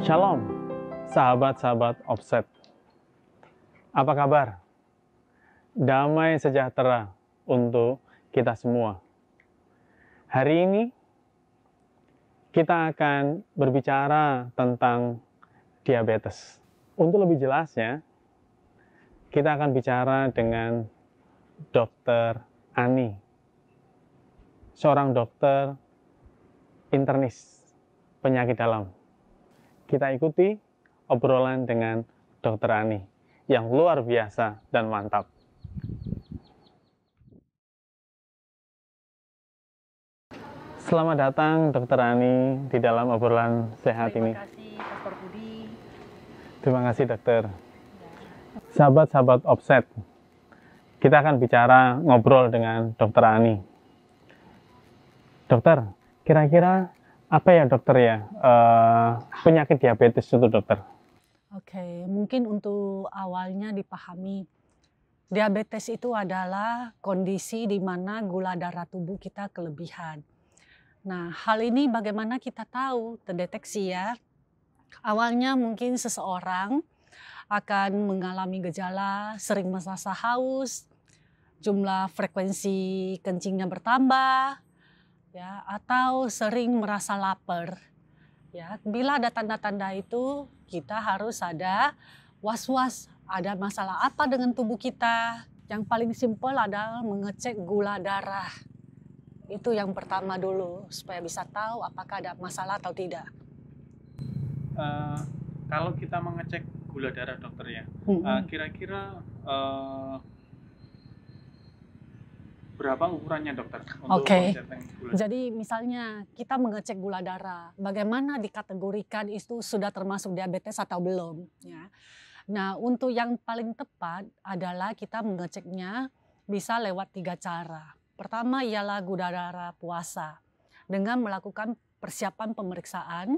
Shalom, sahabat-sahabat Offset. Apa kabar? Damai sejahtera untuk kita semua. Hari ini kita akan berbicara tentang diabetes. Untuk lebih jelasnya, kita akan bicara dengan Dr. Ani, seorang dokter internis penyakit dalam. Kita ikuti obrolan dengan Dr. Ani yang luar biasa dan mantap. Selamat datang Dr. Ani di dalam obrolan sehat ini. Terima kasih Pastor Budi. Terima kasih dokter. Sahabat-sahabat Offset, kita akan bicara ngobrol dengan Dr. Ani. Dokter, kira-kira apa ya dokter ya penyakit diabetes itu dokter? Oke, mungkin untuk awalnya dipahami, diabetes itu adalah kondisi di mana gula darah tubuh kita kelebihan. Nah, hal ini bagaimana kita tahu terdeteksi ya? Awalnya mungkin seseorang akan mengalami gejala sering merasa haus, jumlah frekuensi kencingnya bertambah, ya, atau sering merasa lapar. Ya, bila ada tanda-tanda itu, kita harus ada was-was, ada masalah apa dengan tubuh kita. Yang paling simpel adalah mengecek gula darah. Itu yang pertama dulu, supaya bisa tahu apakah ada masalah atau tidak. Kalau kita mengecek gula darah dokter ya, kira-kira berapa ukurannya dokter untuk mengecek gula? Jadi misalnya kita mengecek gula darah, bagaimana dikategorikan itu sudah termasuk diabetes atau belum? Ya. Nah, untuk yang paling tepat adalah kita mengeceknya bisa lewat 3 cara. Pertama ialah gula darah puasa dengan melakukan persiapan pemeriksaan.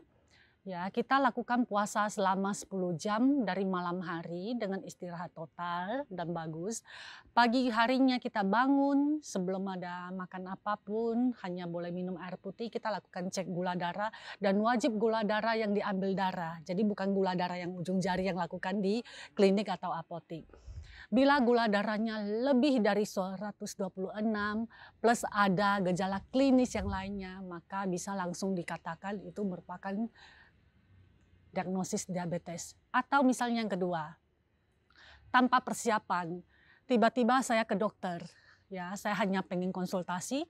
Ya, kita lakukan puasa selama 10 jam dari malam hari dengan istirahat total dan bagus. Pagi harinya kita bangun sebelum ada makan apapun, hanya boleh minum air putih, kita lakukan cek gula darah dan wajib gula darah yang diambil darah. Jadi bukan gula darah yang ujung jari yang lakukan di klinik atau apotek. Bila gula darahnya lebih dari 126 plus ada gejala klinis yang lainnya, maka bisa langsung dikatakan itu merupakan diagnosis diabetes. Atau misalnya yang kedua, tanpa persiapan, tiba-tiba saya ke dokter, ya saya hanya pengen konsultasi,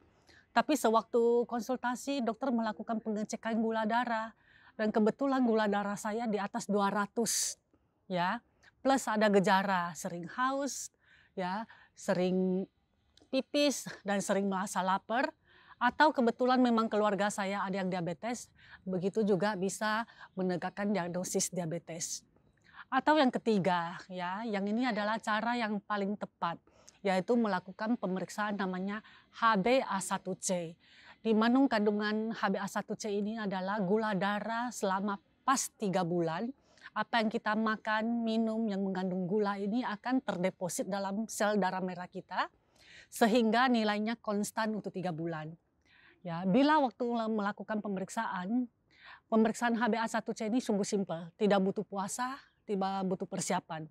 tapi sewaktu konsultasi dokter melakukan pengecekan gula darah dan kebetulan gula darah saya di atas 200, ya, plus ada gejala sering haus, ya, sering pipis dan sering merasa lapar. Atau kebetulan memang keluarga saya ada yang diabetes, begitu juga bisa menegakkan diagnosis diabetes. Atau yang ketiga, ya, yang ini adalah cara yang paling tepat, yaitu melakukan pemeriksaan namanya HbA1c. Di mana kandungan HbA1c ini adalah gula darah selama pas 3 bulan. Apa yang kita makan, minum yang mengandung gula ini akan terdeposit dalam sel darah merah kita, sehingga nilainya konstan untuk 3 bulan. Ya, bila waktu melakukan pemeriksaan HbA1c ini sungguh simpel, tidak butuh puasa, tidak butuh persiapan.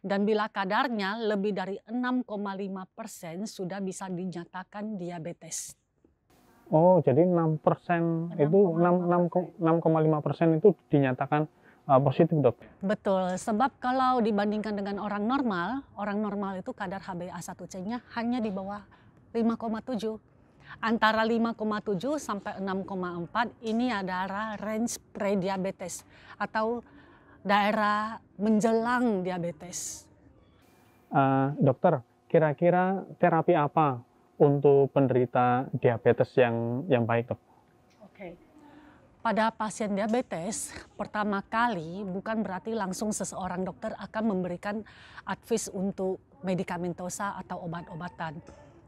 Dan bila kadarnya lebih dari 6,5% sudah bisa dinyatakan diabetes. Oh, jadi 6% itu 6,5% itu dinyatakan positif dok? Betul, sebab kalau dibandingkan dengan orang normal itu kadar HbA1c-nya hanya di bawah 5,7. Antara 5,7 sampai 6,4 ini adalah range pre-diabetes atau daerah menjelang diabetes. Dokter, kira-kira terapi apa untuk penderita diabetes yang baik dok? Oke. Pada pasien diabetes, pertama kali bukan berarti langsung seseorang dokter akan memberikan advice untuk medikamentosa atau obat-obatan.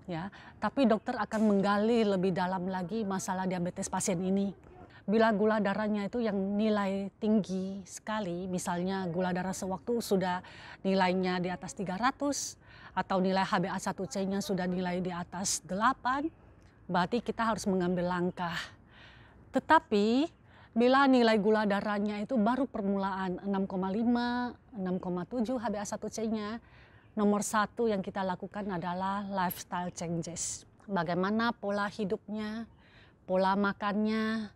Ya, tapi dokter akan menggali lebih dalam lagi masalah diabetes pasien ini. Bila gula darahnya itu yang nilai tinggi sekali, misalnya gula darah sewaktu sudah nilainya di atas 300 atau nilai HbA1c-nya sudah nilai di atas 8, berarti kita harus mengambil langkah. Tetapi bila nilai gula darahnya itu baru permulaan 6,5, 6,7 HbA1c-nya, nomor satu yang kita lakukan adalah lifestyle changes. Bagaimana pola hidupnya, pola makannya,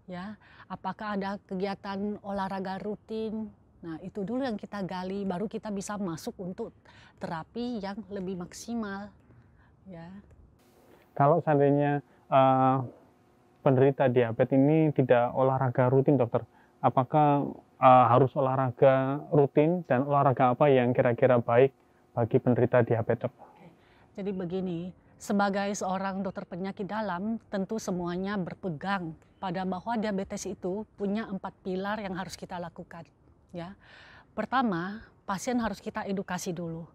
ya, apakah ada kegiatan olahraga rutin. Nah, itu dulu yang kita gali, baru kita bisa masuk untuk terapi yang lebih maksimal, ya. Kalau seandainya penderita diabetes ini tidak olahraga rutin, dokter, apakah harus olahraga rutin dan olahraga apa yang kira-kira baik bagi penderita diabetes? Jadi begini, sebagai seorang dokter penyakit dalam, tentu semuanya berpegang pada bahwa diabetes itu punya 4 pilar yang harus kita lakukan. Ya, pertama, pasien harus kita edukasi dulu.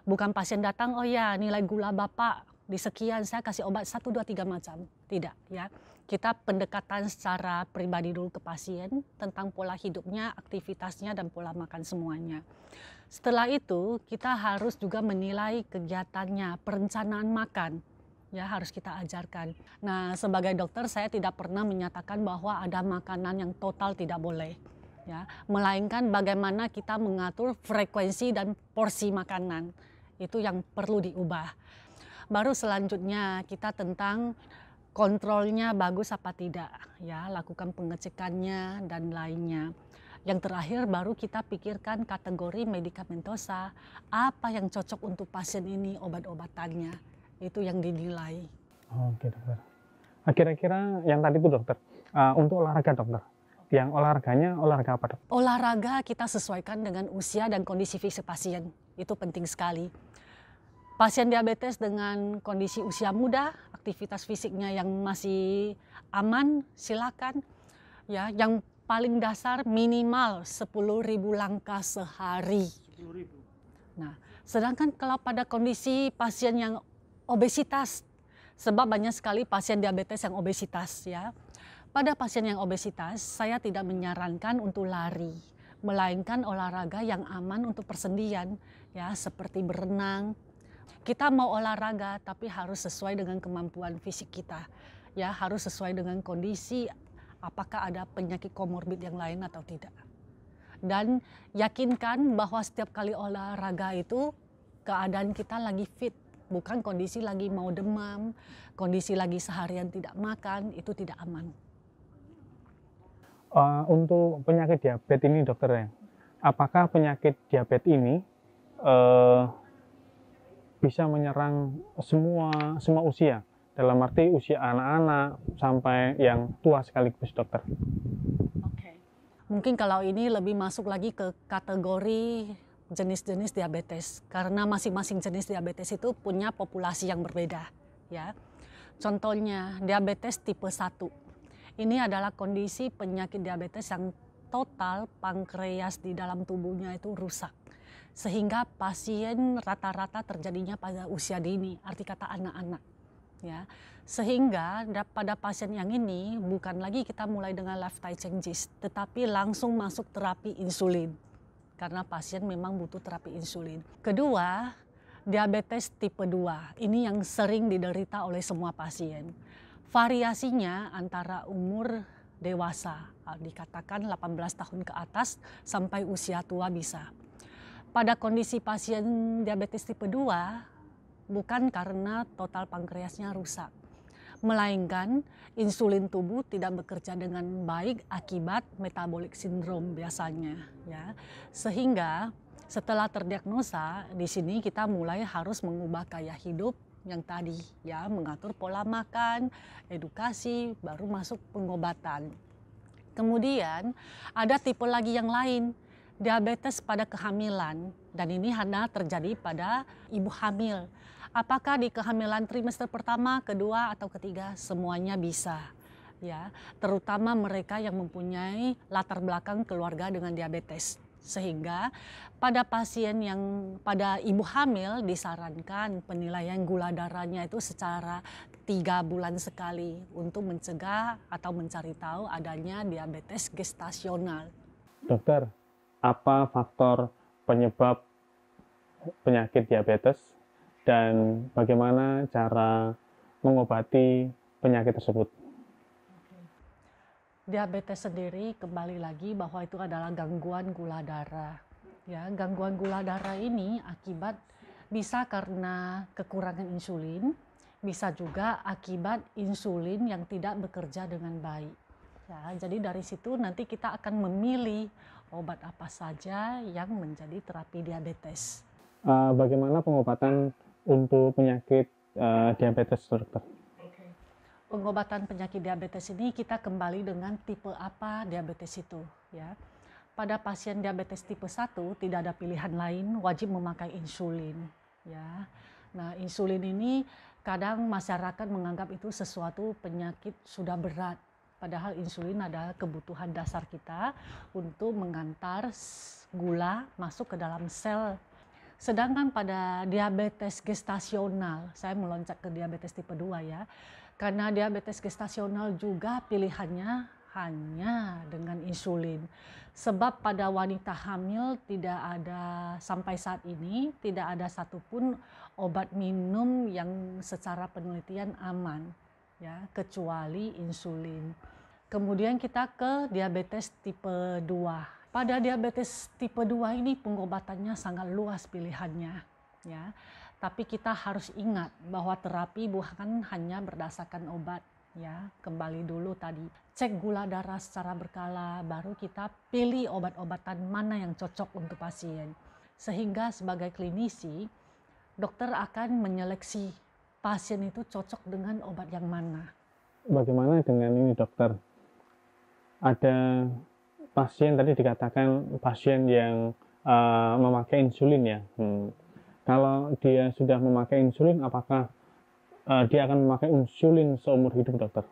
Bukan pasien datang, oh ya nilai gula Bapak di sekian, saya kasih obat 1, 2, 3 macam. Tidak, ya. Kita pendekatan secara pribadi dulu ke pasien tentang pola hidupnya, aktivitasnya, dan pola makan semuanya. Setelah itu, kita harus juga menilai kegiatannya, perencanaan makan. Ya, harus kita ajarkan. Nah, sebagai dokter saya tidak pernah menyatakan bahwa ada makanan yang total tidak boleh. Ya, melainkan bagaimana kita mengatur frekuensi dan porsi makanan. Itu yang perlu diubah. Baru selanjutnya kita tentang kontrolnya bagus apa tidak, ya, lakukan pengecekannya dan lainnya. Yang terakhir baru kita pikirkan kategori medikamentosa, apa yang cocok untuk pasien ini, obat-obatannya, itu yang dinilai. Oke, dokter. Kira-kira yang tadi itu, dokter, untuk olahraga, dokter, yang olahraganya olahraga apa, dok? Olahraga kita sesuaikan dengan usia dan kondisi fisik pasien, itu penting sekali. Pasien diabetes dengan kondisi usia muda, aktivitas fisiknya yang masih aman, silakan. Ya, yang paling dasar minimal 10.000 langkah sehari. 10.000. Nah, sedangkan kalau pada kondisi pasien yang obesitas, sebab banyak sekali pasien diabetes yang obesitas, ya. Pada pasien yang obesitas, saya tidak menyarankan untuk lari, melainkan olahraga yang aman untuk persendian, ya, seperti berenang. Kita mau olahraga tapi harus sesuai dengan kemampuan fisik kita. Ya, harus sesuai dengan kondisi apakah ada penyakit komorbid yang lain atau tidak. Dan yakinkan bahwa setiap kali olahraga itu keadaan kita lagi fit, bukan kondisi lagi mau demam, kondisi lagi seharian tidak makan, itu tidak aman. Untuk penyakit diabetes ini, dokter, ya, apakah penyakit diabetes ini bisa menyerang semua usia, dalam arti usia anak-anak sampai yang tua sekaligus, dokter? Oke. Mungkin kalau ini lebih masuk lagi ke kategori jenis-jenis diabetes, karena masing-masing jenis diabetes itu punya populasi yang berbeda, ya. Contohnya diabetes tipe 1. Ini adalah kondisi penyakit diabetes yang total pankreas di dalam tubuhnya itu rusak. Sehingga pasien rata-rata terjadinya pada usia dini, arti kata anak-anak. Ya, sehingga pada pasien yang ini bukan lagi kita mulai dengan lifestyle changes, tetapi langsung masuk terapi insulin. Karena pasien memang butuh terapi insulin. Kedua, diabetes tipe 2. Ini yang sering diderita oleh semua pasien. Variasinya antara umur dewasa, dikatakan 18 tahun ke atas sampai usia tua bisa. Pada kondisi pasien diabetes tipe 2, bukan karena total pankreasnya rusak, melainkan insulin tubuh tidak bekerja dengan baik akibat metabolic syndrome biasanya, ya. Sehingga setelah terdiagnosa, di sini kita mulai harus mengubah gaya hidup yang tadi, ya, mengatur pola makan, edukasi, baru masuk pengobatan. Kemudian ada tipe lagi yang lain, diabetes pada kehamilan, dan ini hanya terjadi pada ibu hamil. Apakah di kehamilan trimester pertama, kedua, atau ketiga, semuanya bisa, ya. Terutama mereka yang mempunyai latar belakang keluarga dengan diabetes. Sehingga pada pasien yang pada ibu hamil disarankan penilaian gula darahnya itu secara 3 bulan sekali untuk mencegah atau mencari tahu adanya diabetes gestasional. Dokter, apa faktor penyebab penyakit diabetes dan bagaimana cara mengobati penyakit tersebut? Diabetes sendiri kembali lagi bahwa itu adalah gangguan gula darah. Ya, gangguan gula darah ini bisa karena kekurangan insulin, bisa juga akibat insulin yang tidak bekerja dengan baik. Ya, jadi dari situ nanti kita akan memilih obat apa saja yang menjadi terapi diabetes. Bagaimana pengobatan untuk penyakit diabetes, dokter? Pengobatan penyakit diabetes ini kita kembali dengan tipe apa diabetes itu, ya. Pada pasien diabetes tipe 1 tidak ada pilihan lain, wajib memakai insulin, ya. Nah, insulin ini kadang masyarakat menganggap itu sesuatu penyakit sudah berat, padahal insulin adalah kebutuhan dasar kita untuk mengantar gula masuk ke dalam sel. Sedangkan pada diabetes gestasional, saya meloncat ke diabetes tipe 2 ya. Karena diabetes gestasional juga pilihannya hanya dengan insulin. Sebab pada wanita hamil tidak ada sampai saat ini tidak ada satupun obat minum yang secara penelitian aman, ya, kecuali insulin. Kemudian kita ke diabetes tipe 2. Pada diabetes tipe 2 ini pengobatannya sangat luas pilihannya, ya. Tapi kita harus ingat bahwa terapi bukan hanya berdasarkan obat, ya. Kembali dulu tadi, cek gula darah secara berkala, baru kita pilih obat-obatan mana yang cocok untuk pasien. Sehingga sebagai klinisi, dokter akan menyeleksi pasien itu cocok dengan obat yang mana. Bagaimana dengan ini, dokter? Ada pasien tadi dikatakan pasien yang memakai insulin ya. Kalau dia sudah memakai insulin, apakah dia akan memakai insulin seumur hidup, dokter?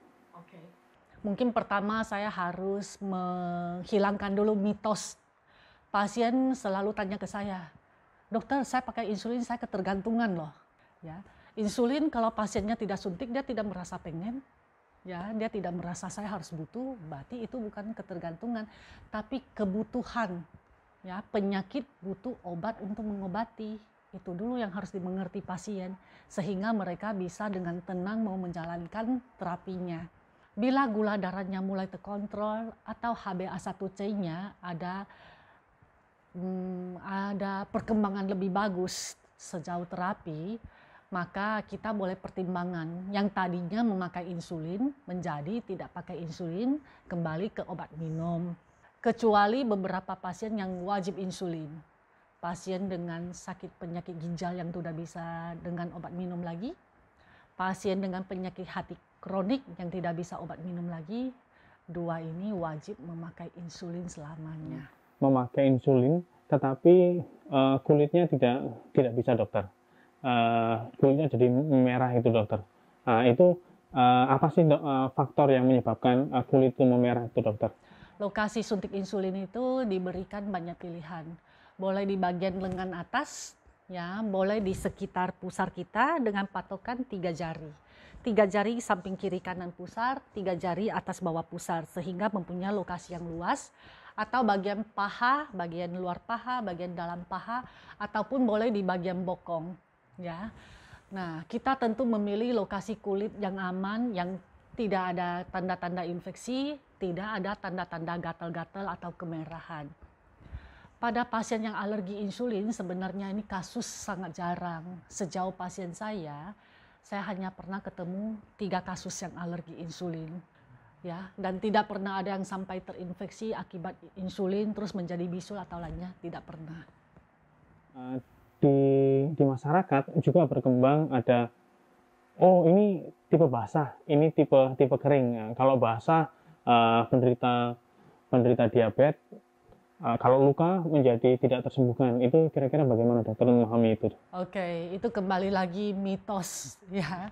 Mungkin pertama saya harus menghilangkan dulu mitos. Pasien selalu tanya ke saya, dokter saya pakai insulin, saya ketergantungan loh. Ya, insulin kalau pasiennya tidak suntik, dia tidak merasa pengen. Ya, dia tidak merasa saya harus butuh, berarti itu bukan ketergantungan, tapi kebutuhan. Ya, penyakit butuh obat untuk mengobati. Itu dulu yang harus dimengerti pasien, sehingga mereka bisa dengan tenang mau menjalankan terapinya. Bila gula darahnya mulai terkontrol atau HbA1c-nya ada perkembangan lebih bagus sejauh terapi, maka kita boleh pertimbangan yang tadinya memakai insulin menjadi tidak pakai insulin, kembali ke obat minum. Kecuali beberapa pasien yang wajib insulin. Pasien dengan sakit penyakit ginjal yang tidak bisa dengan obat minum lagi, pasien dengan penyakit hati kronik yang tidak bisa obat minum lagi, dua ini wajib memakai insulin selamanya. Memakai insulin, tetapi kulitnya tidak bisa, dokter. Kulitnya jadi merah itu, dokter. Itu apa sih faktor yang menyebabkan kulit itu memerah itu, dokter? Lokasi suntik insulin itu diberikan banyak pilihan. Boleh di bagian lengan atas, ya, boleh di sekitar pusar kita dengan patokan 3 jari. 3 jari samping kiri kanan pusar, 3 jari atas bawah pusar, sehingga mempunyai lokasi yang luas. Atau bagian paha, bagian luar paha, bagian dalam paha, ataupun boleh di bagian bokong. Ya, nah kita tentu memilih lokasi kulit yang aman, yang tidak ada tanda-tanda infeksi, tidak ada tanda-tanda gatal-gatal atau kemerahan. Pada pasien yang alergi insulin sebenarnya ini kasus sangat jarang. Sejauh pasien saya hanya pernah ketemu 3 kasus yang alergi insulin. Ya, dan tidak pernah ada yang sampai terinfeksi akibat insulin terus menjadi bisul atau lainnya, tidak pernah. Di masyarakat juga berkembang ada, oh ini tipe basah, ini tipe kering. Kalau basah penderita diabetes, kalau luka menjadi tidak tersembuhkan. Itu kira-kira bagaimana dokter memahami itu? Oke, itu kembali lagi mitos ya.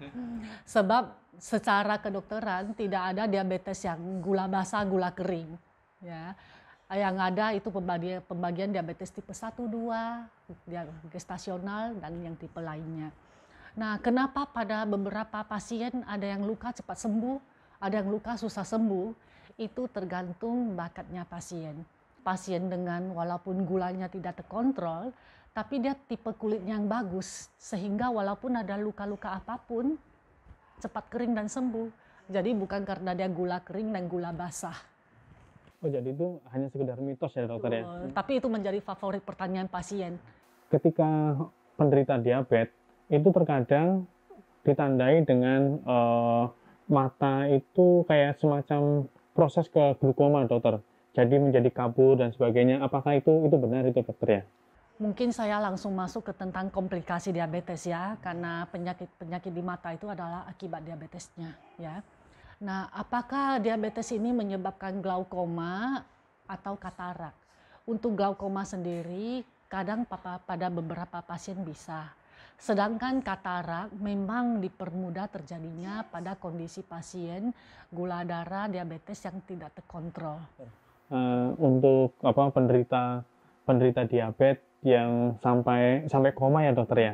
Sebab secara kedokteran tidak ada diabetes yang gula basah, gula kering. Ya. Yang ada itu pembagian diabetes tipe 1, 2, gestasional, dan yang tipe lainnya. Nah, kenapa pada beberapa pasien ada yang luka cepat sembuh, ada yang luka susah sembuh, itu tergantung bakatnya pasien. Pasien dengan walaupun gulanya tidak terkontrol, tapi dia tipe kulitnya yang bagus, sehingga walaupun ada luka-luka apapun, cepat kering dan sembuh. Jadi bukan karena dia gula kering dan gula basah. Oh, jadi itu hanya sekedar mitos ya dokter ya? Tapi itu menjadi favorit pertanyaan pasien. Ketika penderita diabetes, itu terkadang ditandai dengan mata itu kayak semacam proses ke glukoma dokter. Jadi menjadi kabur dan sebagainya. Apakah itu benar itu dokter ya? Mungkin saya langsung masuk ke tentang komplikasi diabetes ya, karena penyakit di mata itu adalah akibat diabetesnya ya. Nah, apakah diabetes ini menyebabkan glaukoma atau katarak? Untuk glaukoma sendiri, kadang pada beberapa pasien bisa. Sedangkan katarak memang dipermudah terjadinya pada kondisi pasien gula darah diabetes yang tidak terkontrol. Untuk penderita diabetes yang sampai koma ya dokter ya,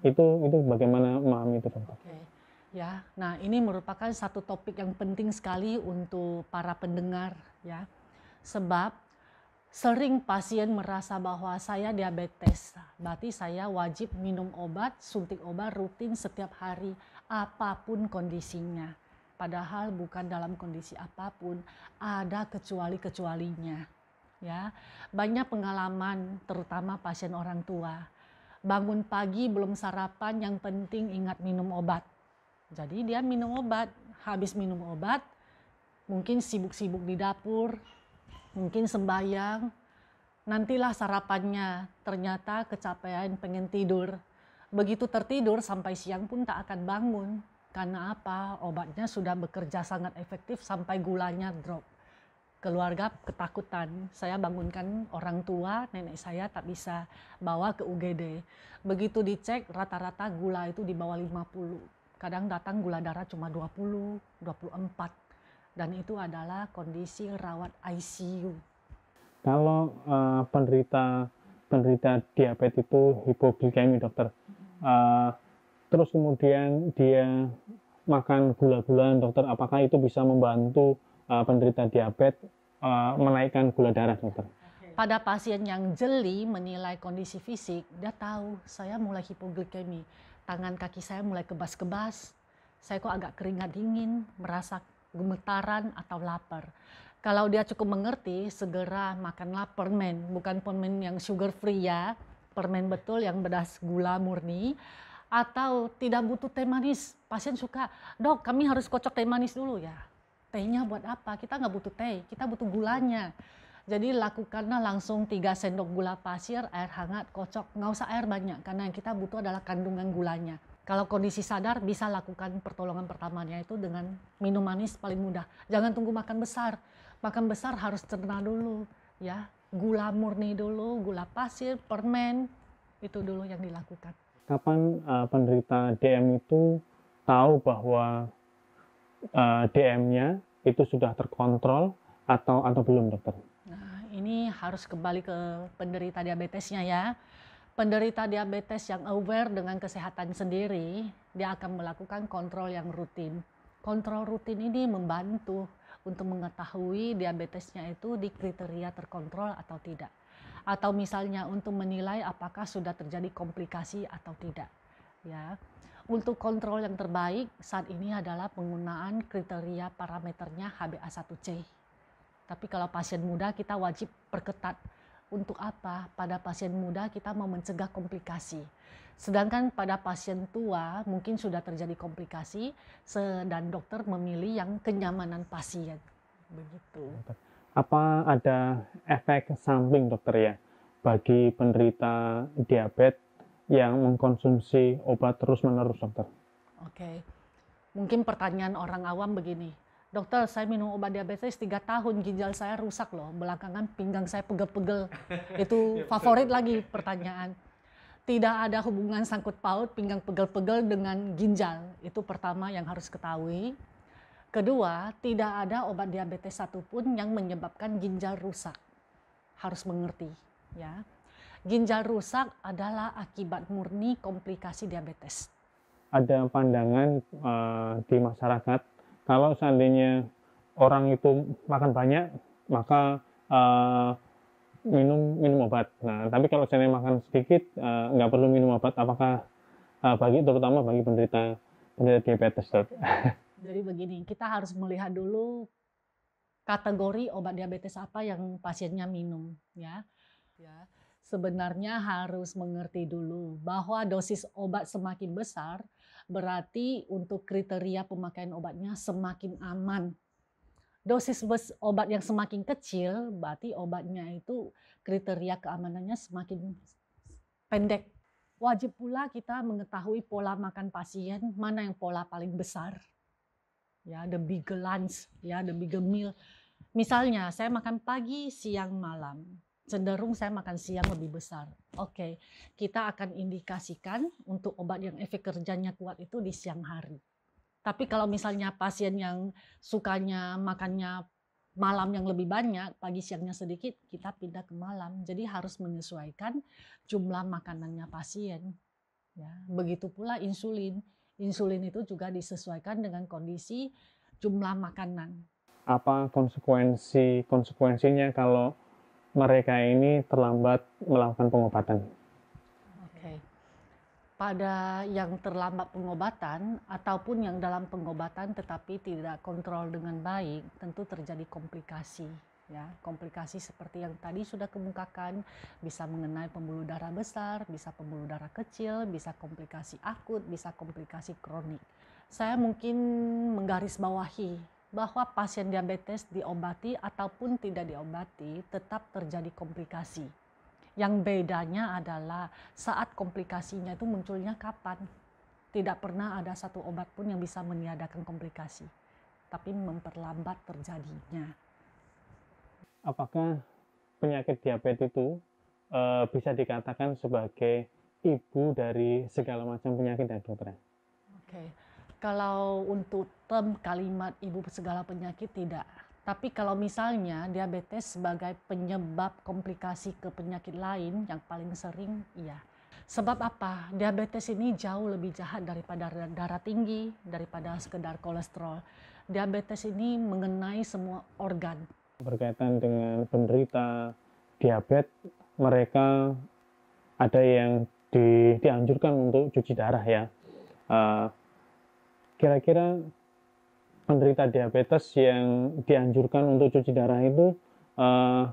itu bagaimana memahami itu dokter? Okay. Ya, nah ini merupakan satu topik yang penting sekali untuk para pendengar ya, sebab sering pasien merasa bahwa saya diabetes, berarti saya wajib minum obat, suntik obat rutin setiap hari, apapun kondisinya. Padahal bukan dalam kondisi apapun, ada kecuali-kecualinya. Ya, banyak pengalaman, terutama pasien orang tua. Bangun pagi belum sarapan, yang penting ingat minum obat. Jadi dia minum obat, habis minum obat, mungkin sibuk-sibuk di dapur, mungkin sembahyang, nantilah sarapannya, ternyata kecapean pengen tidur. Begitu tertidur sampai siang pun tak akan bangun. Karena apa? Obatnya sudah bekerja sangat efektif sampai gulanya drop. Keluarga ketakutan, saya bangunkan orang tua, nenek saya tak bisa bawa ke UGD. Begitu dicek rata-rata gula itu di bawah 50. Kadang datang gula darah cuma 20, 24. Dan itu adalah kondisi rawat ICU. Kalau penderita diabetes itu hipoglikemi dokter, terus kemudian dia makan gula-gula dokter, apakah itu bisa membantu penderita diabetes menaikkan gula darah dokter? Pada pasien yang jeli menilai kondisi fisik, dia tahu saya mulai hipoglikemi, tangan kaki saya mulai kebas-kebas, saya kok agak keringat dingin, merasa gemetaran atau lapar. Kalau dia cukup mengerti, segera makanlah permen, bukan permen yang sugar free ya, permen betul yang beras gula murni, atau tidak butuh teh manis. Pasien suka, dok kami harus kocok teh manis dulu ya. Tehnya buat apa? Kita nggak butuh teh, kita butuh gulanya. Jadi lakukanlah langsung 3 sendok gula pasir, air hangat, kocok. Nggak usah air banyak, karena yang kita butuh adalah kandungan gulanya. Kalau kondisi sadar, bisa lakukan pertolongan pertamanya itu dengan minum manis paling mudah. Jangan tunggu makan besar. Makan besar harus cerna dulu, ya. Gula murni dulu, gula pasir, permen, itu dulu yang dilakukan. Kapan penderita DM itu tahu bahwa DM-nya itu sudah terkontrol atau belum dokter? Nah, ini harus kembali ke penderita diabetesnya ya. Penderita diabetes yang aware dengan kesehatan sendiri, dia akan melakukan kontrol yang rutin. Kontrol rutin ini membantu untuk mengetahui diabetesnya itu di kriteria terkontrol atau tidak. Atau misalnya untuk menilai apakah sudah terjadi komplikasi atau tidak. Ya. Untuk kontrol yang terbaik saat ini adalah penggunaan kriteria parameternya HbA1c. Tapi kalau pasien muda kita wajib perketat. Untuk apa? Pada pasien muda kita mau mencegah komplikasi. Sedangkan pada pasien tua mungkin sudah terjadi komplikasi dan dokter memilih yang kenyamanan pasien. Begitu. Apa ada efek samping dokter ya bagi penderita diabetes yang mengkonsumsi obat terus-menerus dokter? Oke. Mungkin pertanyaan orang awam begini. Dokter, saya minum obat diabetes 3 tahun, ginjal saya rusak loh. Belakangan pinggang saya pegel-pegel. Itu favorit lagi pertanyaan. Tidak ada hubungan sangkut paut pinggang pegel-pegel dengan ginjal. Itu pertama yang harus ketahui. Kedua, tidak ada obat diabetes satupun yang menyebabkan ginjal rusak. Harus mengerti, ya. Ginjal rusak adalah akibat murni komplikasi diabetes. Ada pandangan di masyarakat, kalau seandainya orang itu makan banyak, maka minum obat. Nah, tapi kalau seandainya makan sedikit, nggak perlu minum obat. Apakah terutama bagi penderita diabetes, dok? Jadi begini, kita harus melihat dulu kategori obat diabetes apa yang pasiennya minum, ya. Ya, sebenarnya harus mengerti dulu bahwa dosis obat semakin besar berarti untuk kriteria pemakaian obatnya semakin aman. Dosis obat yang semakin kecil berarti obatnya itu kriteria keamanannya semakin pendek. Wajib pula kita mengetahui pola makan pasien, mana yang pola paling besar. Ya, the bigger lunch, ya, the bigger meal. Misalnya saya makan pagi, siang, malam. Cenderung saya makan siang lebih besar. Oke, kita akan indikasikan untuk obat yang efek kerjanya kuat itu di siang hari. Tapi kalau misalnya pasien yang sukanya makannya malam yang lebih banyak, pagi siangnya sedikit, kita pindah ke malam. Jadi harus menyesuaikan jumlah makanannya pasien. Ya, begitu pula insulin. Insulin itu juga disesuaikan dengan kondisi jumlah makanan. Apa konsekuensinya kalau mereka ini terlambat melakukan pengobatan? Oke. Pada yang terlambat pengobatan ataupun yang dalam pengobatan tetapi tidak kontrol dengan baik, tentu terjadi komplikasi. Ya, komplikasi seperti yang tadi sudah kemukakan, bisa mengenai pembuluh darah besar, bisa pembuluh darah kecil, bisa komplikasi akut, bisa komplikasi kronik. Saya mungkin menggarisbawahi bahwa pasien diabetes diobati ataupun tidak diobati tetap terjadi komplikasi. Yang bedanya adalah saat komplikasinya itu munculnya kapan. Tidak pernah ada satu obat pun yang bisa meniadakan komplikasi, tapi memperlambat terjadinya. Apakah penyakit diabetes itu bisa dikatakan sebagai ibu dari segala macam penyakit ya dokter? Oke. Kalau untuk term kalimat ibu segala penyakit tidak. Tapi kalau misalnya diabetes sebagai penyebab komplikasi ke penyakit lain yang paling sering, iya. Sebab apa? Diabetes ini jauh lebih jahat daripada darah tinggi, daripada sekedar kolesterol. Diabetes ini mengenai semua organ. Berkaitan dengan penderita diabetes, mereka ada yang dianjurkan untuk cuci darah ya. Kira-kira penderita diabetes yang dianjurkan untuk cuci darah itu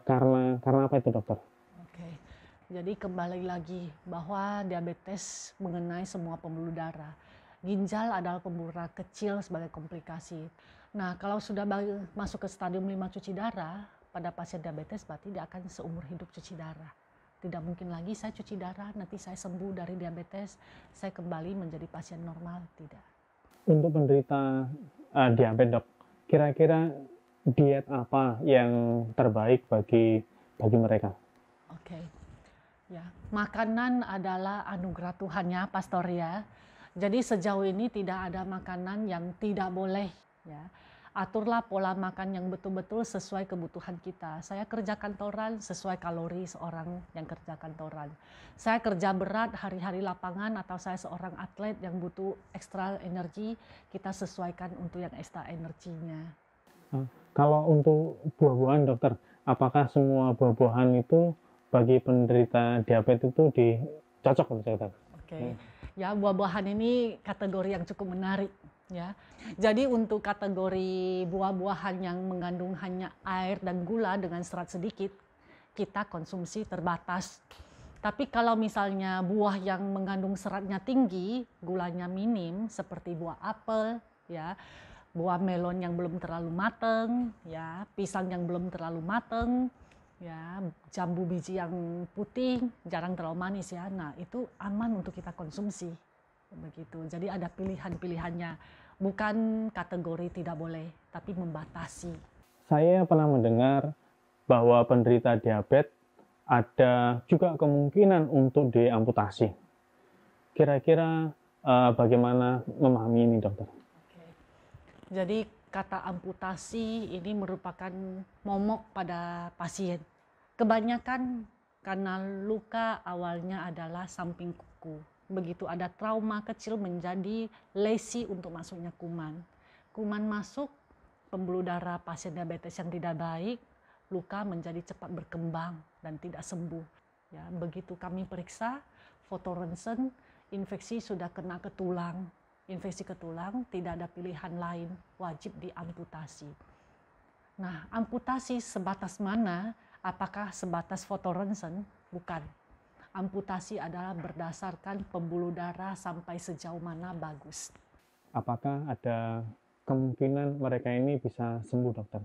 karena apa itu dokter? Oke, jadi kembali lagi bahwa diabetes mengenai semua pembuluh darah. Ginjal adalah pembuluh darah kecil sebagai komplikasi. Nah, kalau sudah masuk ke stadium 5 cuci darah, pada pasien diabetes berarti dia akan seumur hidup cuci darah. Tidak mungkin lagi saya cuci darah, nanti saya sembuh dari diabetes, saya kembali menjadi pasien normal, tidak. Untuk penderita diabetes dok, kira-kira diet apa yang terbaik bagi mereka? Oke, ya, makanan adalah anugerah Tuhan ya, Pastor ya. Jadi sejauh ini tidak ada makanan yang tidak boleh ya. Aturlah pola makan yang betul-betul sesuai kebutuhan kita. Saya kerja kantoran sesuai kalori seorang yang kerja kantoran. Saya kerja berat hari-hari lapangan atau saya seorang atlet yang butuh ekstra energi, kita sesuaikan untuk yang ekstra energinya. Kalau untuk buah-buahan dokter, apakah semua buah-buahan itu bagi penderita diabetes itu cocok dokter? Oke. Ya, buah-buahan ini kategori yang cukup menarik ya. Jadi untuk kategori buah-buahan yang mengandung hanya air dan gula dengan serat sedikit, kita konsumsi terbatas. Tapi kalau misalnya buah yang mengandung seratnya tinggi, gulanya minim seperti buah apel ya, buah melon yang belum terlalu mateng ya, pisang yang belum terlalu mateng ya, jambu biji yang putih jarang terlalu manis ya. Nah, itu aman untuk kita konsumsi. Begitu. Jadi ada pilihan-pilihannya, bukan kategori tidak boleh, tapi membatasi. Saya pernah mendengar bahwa penderita diabetes ada juga kemungkinan untuk diamputasi. Kira-kira bagaimana memahami ini dokter? Oke. Jadi kata amputasi ini merupakan momok pada pasien. Kebanyakan karena luka awalnya adalah samping kuku. Begitu ada trauma kecil menjadi lesi untuk masuknya kuman. Kuman masuk, pembuluh darah pasien diabetes yang tidak baik, luka menjadi cepat berkembang dan tidak sembuh. Ya, begitu kami periksa, foto ronsen, infeksi sudah kena ke tulang. infeksi ke tulang, tidak ada pilihan lain, wajib diamputasi. Nah, amputasi sebatas mana? Apakah sebatas fotoronsen? Bukan. Amputasi adalah berdasarkan pembuluh darah sampai sejauh mana bagus. Apakah ada kemungkinan mereka ini bisa sembuh, dokter?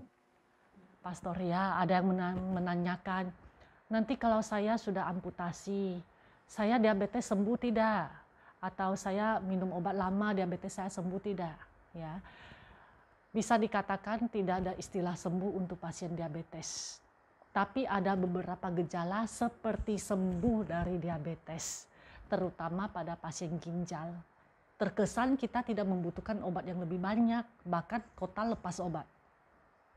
Pastor, ya, ada yang menanyakan, nanti kalau saya sudah amputasi, saya diabetes sembuh tidak? Atau saya minum obat lama, diabetes saya sembuh tidak? Ya, bisa dikatakan tidak ada istilah sembuh untuk pasien diabetes. Tapi ada beberapa gejala seperti sembuh dari diabetes, terutama pada pasien ginjal. Terkesan kita tidak membutuhkan obat yang lebih banyak, bahkan total lepas obat.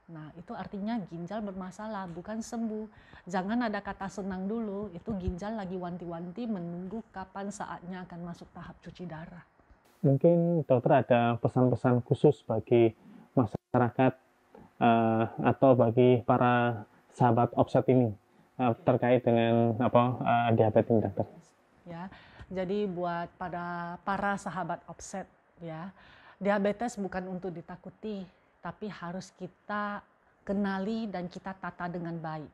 Nah, itu artinya ginjal bermasalah, bukan sembuh. Jangan ada kata senang dulu, itu ginjal lagi wanti-wanti menunggu kapan saatnya akan masuk tahap cuci darah. Mungkin dokter ada pesan-pesan khusus bagi masyarakat atau bagi para sahabat offset ini terkait dengan diabetes ini, dokter? Ya, jadi buat para sahabat offset, ya, diabetes bukan untuk ditakuti, tapi harus kita kenali dan kita tata dengan baik.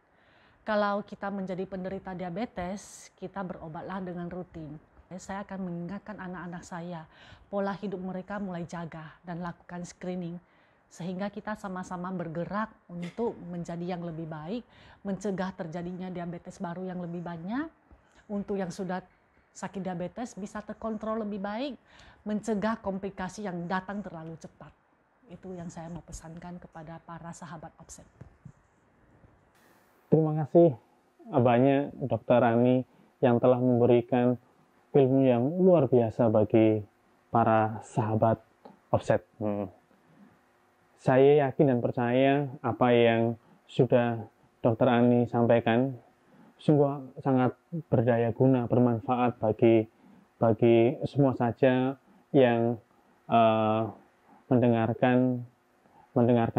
Kalau kita menjadi penderita diabetes, kita berobatlah dengan rutin. Saya akan mengingatkan anak-anak saya, pola hidup mereka mulai jaga dan lakukan screening. Sehingga kita sama-sama bergerak untuk menjadi yang lebih baik, mencegah terjadinya diabetes baru yang lebih banyak. Untuk yang sudah sakit diabetes bisa terkontrol lebih baik, mencegah komplikasi yang datang terlalu cepat. Itu yang saya mau pesankan kepada para sahabat offset. Terima kasih banyak Dokter Ani yang telah memberikan ilmu yang luar biasa bagi para sahabat offset. Saya yakin dan percaya apa yang sudah Dokter Ani sampaikan sungguh sangat berdaya guna, bermanfaat bagi semua saja yang mendengarkan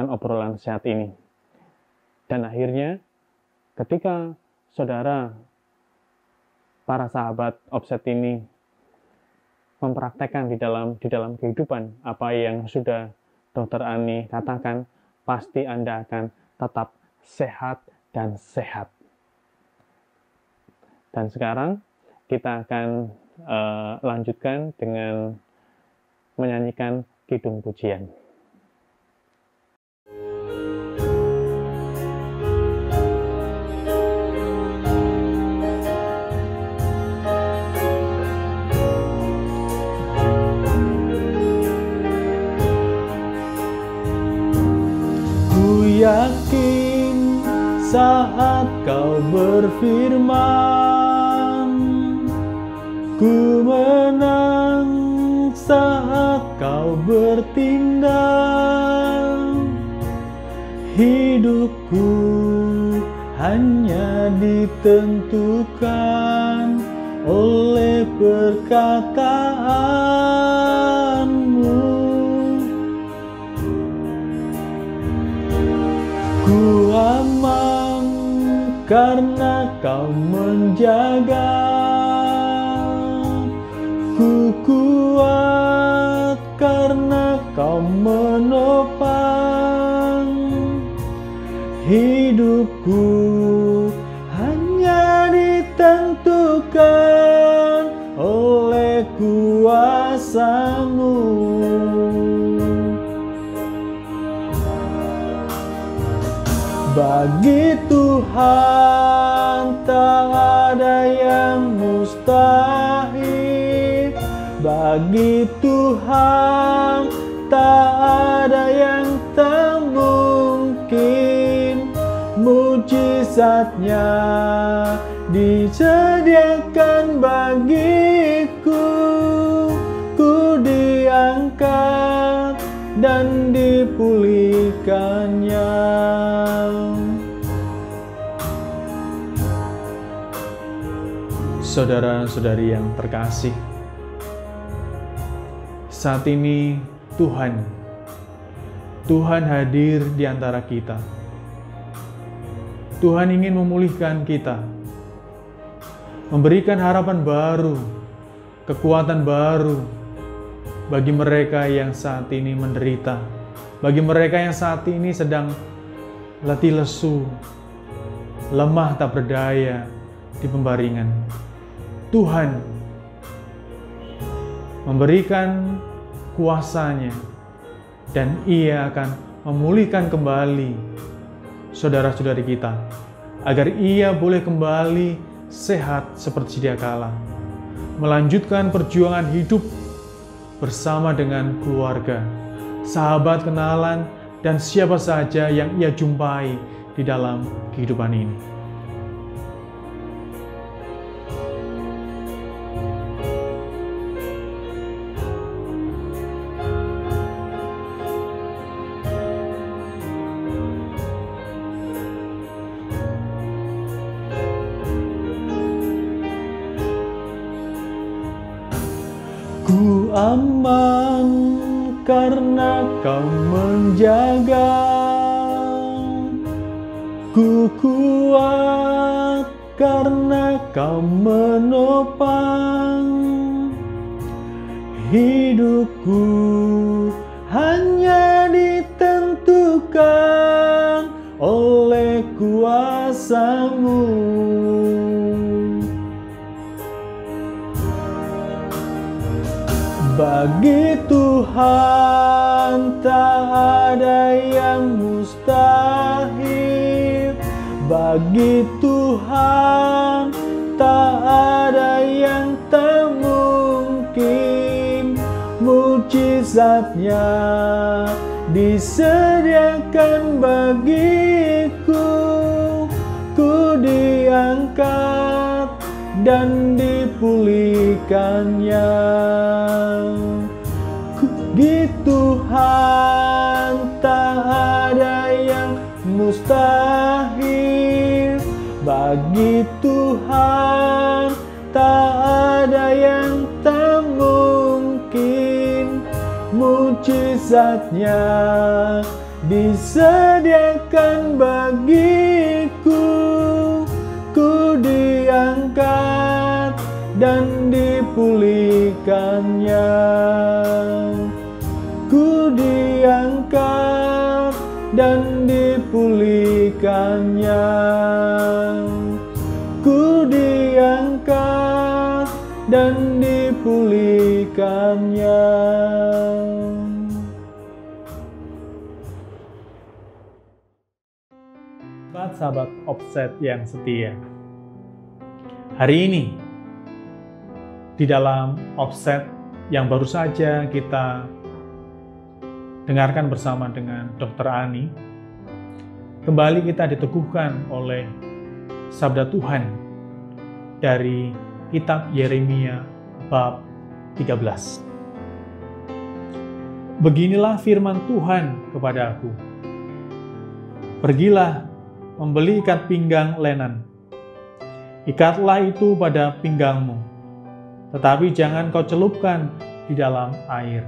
obrolan sehat ini. Dan akhirnya ketika saudara para sahabat offset ini mempraktekkan di dalam kehidupan apa yang sudah Dokter Ani katakan, pasti Anda akan tetap sehat dan sehat. Dan sekarang kita akan lanjutkan dengan menyanyikan kidung pujian. Ku yakin saat kau berfirman, ku menang saat kau bertindak. Hidupku hanya ditentukan oleh perkataanmu. Ku aman karena kau menjaga. Ku kuat karena kau menopang. Hidupku hanya ditentukan oleh kuasa-Mu. Bagi Tuhan tak ada yang mustahil. Bagi Tuhan tak ada yang tak mungkin. Mujizatnya disediakan bagiku. Ku diangkat dan dipulihkannya. Saudara-saudari yang terkasih, saat ini Tuhan hadir di antara kita. Tuhan ingin memulihkan kita, memberikan harapan baru, kekuatan baru, bagi mereka yang saat ini menderita, bagi mereka yang saat ini sedang letih lesu, lemah tak berdaya di pembaringan. Tuhan memberikan kuasa-Nya dan Ia akan memulihkan kembali saudara-saudari kita agar ia boleh kembali sehat seperti sedia kala, melanjutkan perjuangan hidup bersama dengan keluarga, sahabat, kenalan, dan siapa saja yang ia jumpai di dalam kehidupan ini. Ku aman karena Kau menjaga, ku kuat karena Kau menopang. Hidupku hanya ditentukan oleh kuasa-Mu. Bagi Tuhan tak ada yang mustahil, bagi Tuhan tak ada yang tak mungkin. Mujizat-Nya disediakan bagiku, ku diangkat dan dipulihkannya. Bagi Tuhan tak ada yang mustahil, bagi Tuhan tak ada yang tak mungkin. Mujizat-Nya disediakan bagiku, ku diangkat dan dipulihkannya. Ku diangkat dan dipulihkannya. Ku diangkat dan dipulihkannya. Sahabat Offset yang setia, hari ini di dalam Offset yang baru saja kita dengarkan bersama dengan Dr. Ani, kembali kita diteguhkan oleh sabda Tuhan dari kitab Yeremia bab 13. Beginilah firman Tuhan kepadaku, pergilah membeli ikat pinggang lenan, ikatlah itu pada pinggangmu, tetapi jangan kau celupkan di dalam air.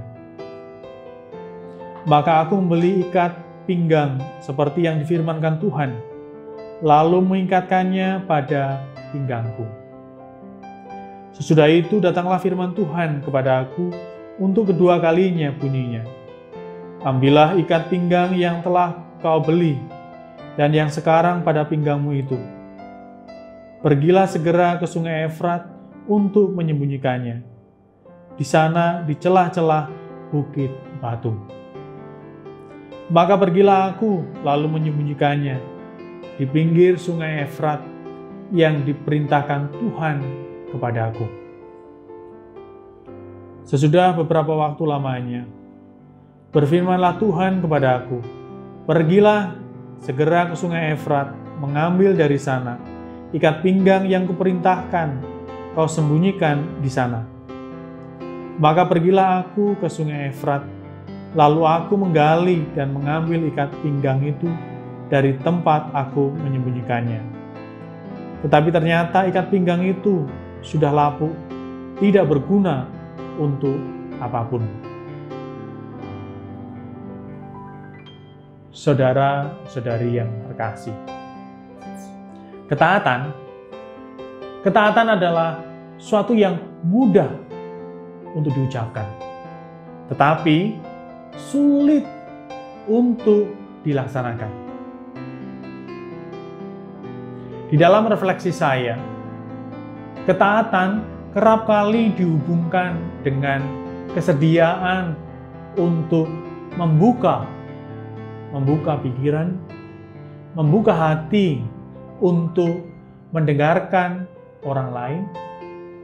Maka aku membeli ikat pinggang seperti yang difirmankan Tuhan, lalu mengikatkannya pada pinggangku. Sesudah itu datanglah firman Tuhan kepada aku untuk kedua kalinya bunyinya, ambillah ikat pinggang yang telah kau beli dan yang sekarang pada pinggangmu itu. Pergilah segera ke sungai Efrat untuk menyembunyikannya. Di sana di celah-celah bukit batu. Maka pergilah aku lalu menyembunyikannya di pinggir sungai Efrat yang diperintahkan Tuhan kepadaku. Sesudah beberapa waktu lamanya, berfirmanlah Tuhan kepadaku, pergilah segera ke sungai Efrat, mengambil dari sana ikat pinggang yang kuperintahkan kau sembunyikan di sana. Maka pergilah aku ke sungai Efrat, lalu aku menggali dan mengambil ikat pinggang itu dari tempat aku menyembunyikannya. Tetapi ternyata ikat pinggang itu sudah lapuk, tidak berguna untuk apapun. Saudara-saudari yang terkasih, ketaatan adalah suatu yang mudah untuk diucapkan, tetapi sulit untuk dilaksanakan. Di dalam refleksi saya, ketaatan kerap kali dihubungkan dengan kesediaan untuk membuka pikiran, membuka hati untuk mendengarkan orang lain,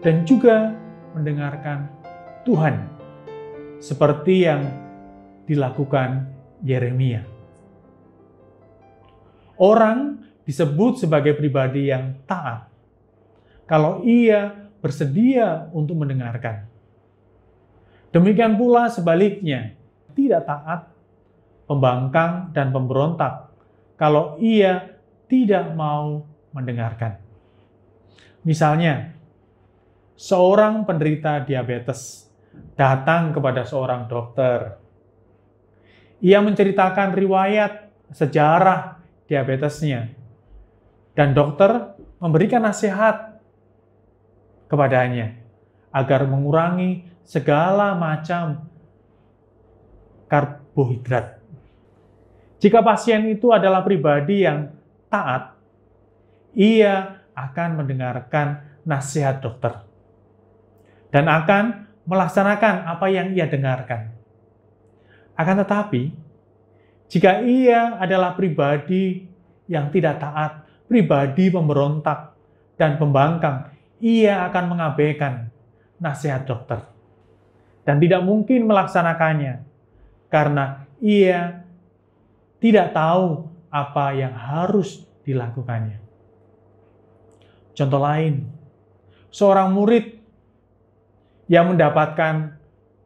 dan juga mendengarkan Tuhan, seperti yang dilakukan Yeremia. Orang disebut sebagai pribadi yang taat kalau ia bersedia untuk mendengarkan. Demikian pula sebaliknya, tidak taat, pembangkang, dan pemberontak kalau ia tidak mau mendengarkan. Misalnya, seorang penderita diabetes datang kepada seorang dokter. Ia menceritakan riwayat sejarah diabetesnya, dan dokter memberikan nasihat kepadanya agar mengurangi segala macam karbohidrat. Jika pasien itu adalah pribadi yang taat, ia akan mendengarkan nasihat dokter dan akan melaksanakan apa yang ia dengarkan. Akan tetapi, jika ia adalah pribadi yang tidak taat, pribadi pemberontak dan pembangkang, ia akan mengabaikan nasihat dokter dan tidak mungkin melaksanakannya karena ia tidak tahu apa yang harus dilakukannya. Contoh lain, seorang murid yang mendapatkan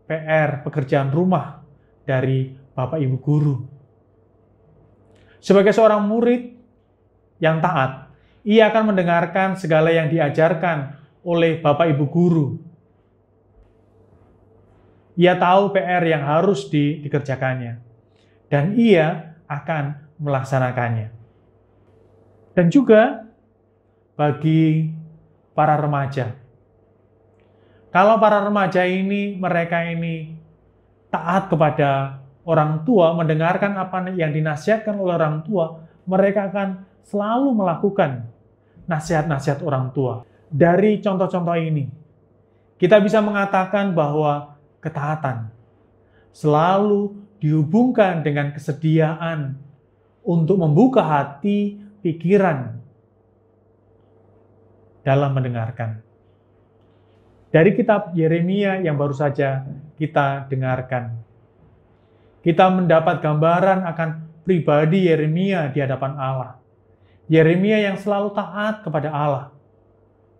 PR, pekerjaan rumah dari Bapak Ibu guru. Sebagai seorang murid yang taat, ia akan mendengarkan segala yang diajarkan oleh Bapak Ibu guru. Ia tahu PR yang harus dikerjakannya, dan ia akan melaksanakannya. Dan juga bagi para remaja, kalau para remaja ini, mereka ini taat kepada orang tua, mendengarkan apa yang dinasihatkan oleh orang tua, mereka akan selalu melakukan nasihat-nasihat orang tua. Dari contoh-contoh ini, kita bisa mengatakan bahwa ketaatan selalu dihubungkan dengan kesediaan untuk membuka hati, pikiran dalam mendengarkan. Dari kitab Yeremia yang baru saja kita dengarkan, kita mendapat gambaran akan pribadi Yeremia di hadapan Allah. Yeremia yang selalu taat kepada Allah,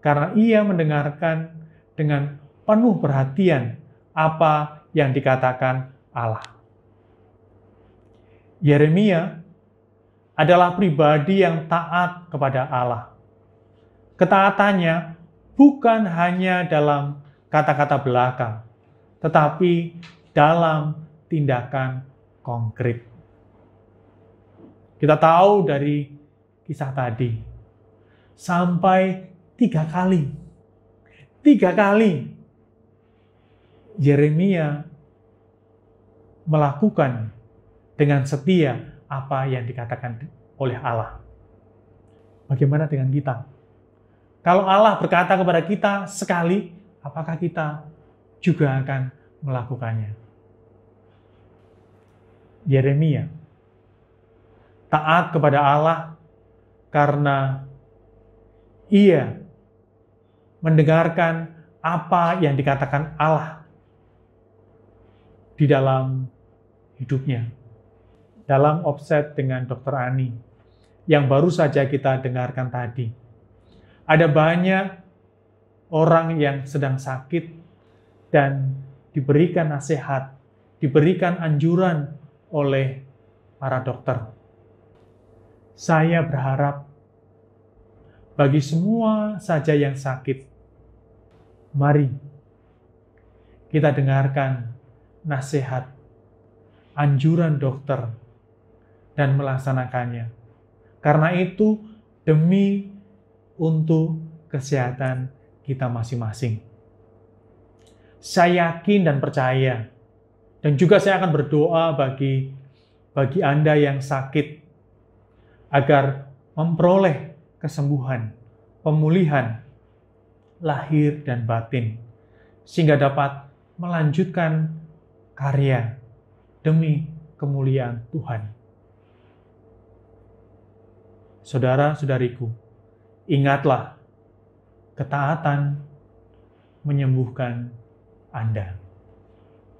karena ia mendengarkan dengan penuh perhatian apa yang dikatakan Allah. Yeremia adalah pribadi yang taat kepada Allah. Ketaatannya bukan hanya dalam kata-kata belaka, tetapi dalam tindakan konkret. Kita tahu dari kisah tadi, sampai 3 kali Yeremia melakukan dengan setia apa yang dikatakan oleh Allah. Bagaimana dengan kita? Kalau Allah berkata kepada kita sekali, apakah kita juga akan melakukannya? Yeremia taat kepada Allah karena ia mendengarkan apa yang dikatakan Allah di dalam hidupnya. Dalam Offset dengan Dr. Ani yang baru saja kita dengarkan tadi, ada banyak orang yang sedang sakit dan diberikan nasihat, diberikan anjuran oleh para dokter. Saya berharap bagi semua saja yang sakit, mari kita dengarkan nasihat, anjuran dokter, dan melaksanakannya. Karena itu demi untuk kesehatan kita masing-masing. Saya yakin dan percaya Dan juga saya akan berdoa bagi Anda yang sakit, agar memperoleh kesembuhan, pemulihan, lahir dan batin, sehingga dapat melanjutkan karya demi kemuliaan Tuhan. Saudara-saudariku, ingatlah, ketaatan menyembuhkan Anda.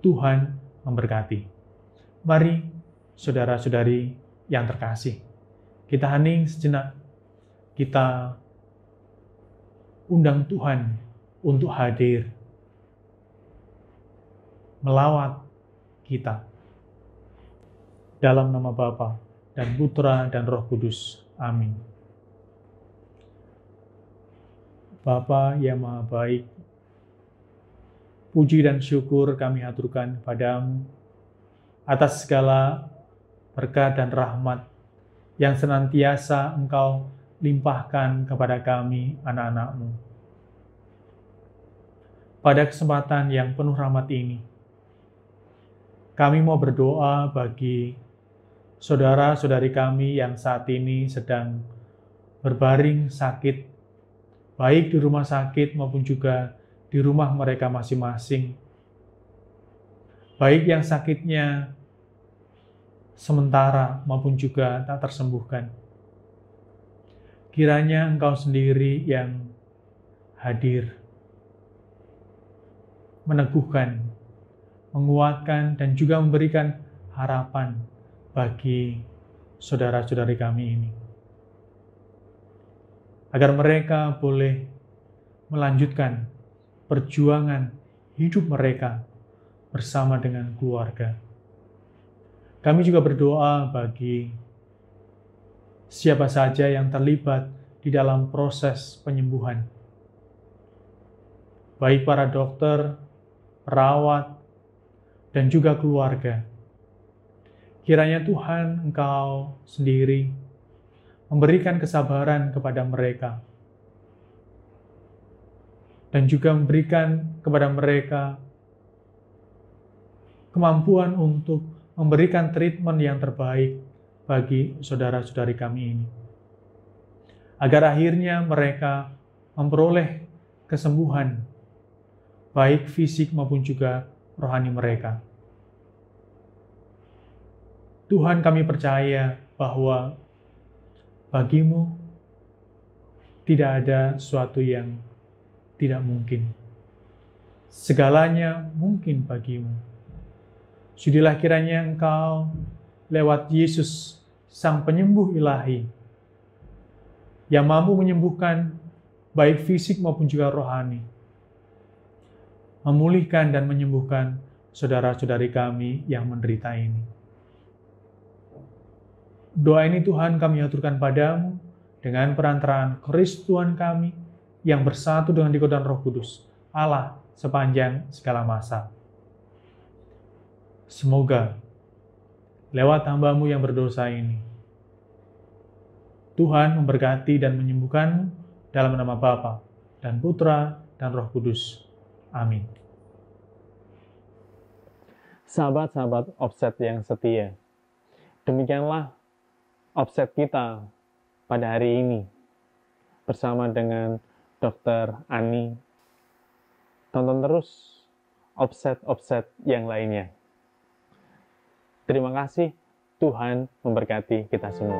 Tuhan memberkati. Mari, saudara-saudari yang terkasih, kita hening sejenak. Kita undang Tuhan untuk hadir, melawat kita. Dalam nama Bapa dan Putra dan Roh Kudus. Amin. Bapa yang Maha Baik, puji dan syukur kami haturkan kepadamu atas segala berkat dan rahmat yang senantiasa Engkau limpahkan kepada kami, anak-anak-Mu. Pada kesempatan yang penuh rahmat ini, kami mau berdoa bagi saudara-saudari kami yang saat ini sedang berbaring sakit, baik di rumah sakit maupun juga di rumah mereka masing-masing. Baik yang sakitnya sementara maupun juga tak tersembuhkan. Kiranya Engkau sendiri yang hadir, meneguhkan, menguatkan, dan juga memberikan harapan bagi saudara-saudari kami ini, agar mereka boleh melanjutkan perjuangan hidup mereka bersama dengan keluarga. Kami juga berdoa bagi siapa saja yang terlibat di dalam proses penyembuhan, baik para dokter, perawat, dan juga keluarga. Kiranya Tuhan Engkau sendiri memberikan kesabaran kepada mereka, dan juga memberikan kepada mereka kemampuan untuk memberikan treatment yang terbaik bagi saudara-saudari kami ini, agar akhirnya mereka memperoleh kesembuhan, baik fisik maupun juga rohani mereka. Tuhan, kami percaya bahwa bagimu tidak ada sesuatu yang tidak mungkin. Segalanya mungkin bagimu. Sudilah kiranya Engkau lewat Yesus, Sang Penyembuh ilahi, yang mampu menyembuhkan baik fisik maupun juga rohani, memulihkan dan menyembuhkan saudara-saudari kami yang menderita ini. Doa ini Tuhan kami aturkan padamu dengan perantaraan Kristus Tuhan kami yang bersatu dengan dikau Roh Kudus, Allah sepanjang segala masa. Semoga lewat hamba-Mu yang berdosa ini, Tuhan memberkati dan menyembuhkanmu dalam nama Bapa dan Putra dan Roh Kudus. Amin. Sahabat-sahabat Offset yang setia, demikianlah Offset kita pada hari ini bersama dengan Dr. Ani. Tonton terus Offset yang lainnya. Terima kasih, Tuhan memberkati kita semua.